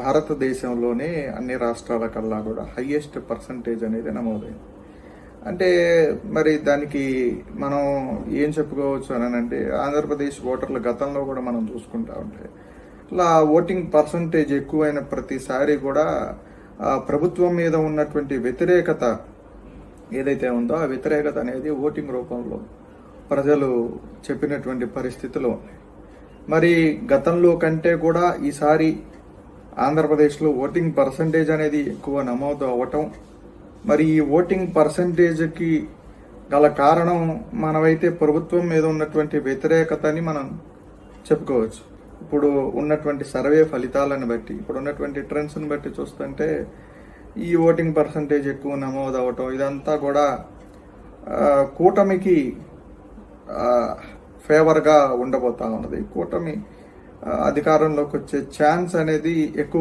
భారతదేశంలోనే అన్ని రాష్ట్రాల కల్లా కూడా హయ్యెస్ట్ పర్సంటేజ్ అనేది నమోదైంది. అంటే మరి దానికి మనం ఏం చెప్పుకోవచ్చు అని అంటే, ఆంధ్రప్రదేశ్ ఓటర్ల గతంలో కూడా మనం చూసుకుంటా ఉంటే ఇలా ఓటింగ్ పర్సంటేజ్ ఎక్కువైన ప్రతిసారి కూడా ప్రభుత్వం మీద ఉన్నటువంటి వ్యతిరేకత ఏదైతే ఉందో ఆ వ్యతిరేకత అనేది ఓటింగ్ రూపంలో ప్రజలు చెప్పినటువంటి పరిస్థితిలో ఉంది. మరి గతంలో కంటే కూడా ఈసారి ఆంధ్రప్రదేశ్లో ఓటింగ్ పర్సంటేజ్ అనేది ఎక్కువ నమోదు అవ్వటం, మరి ఈ ఓటింగ్ పర్సంటేజ్కి గల కారణం మనమైతే ప్రభుత్వం మీద ఉన్నటువంటి వ్యతిరేకతని మనం చెప్పుకోవచ్చు. ఇప్పుడు ఉన్నటువంటి సర్వే ఫలితాలను బట్టి, ఇప్పుడు ఉన్నటువంటి ట్రెండ్స్ని బట్టి చూస్తుంటే ఈ ఓటింగ్ పర్సంటేజ్ ఎక్కువ నమోదు అవ్వటం ఇదంతా కూడా కూటమికి ఫేవర్గా ఉండబోతా ఉన్నది. కూటమి అధికారంలోకి వచ్చే ఛాన్స్ అనేది ఎక్కువ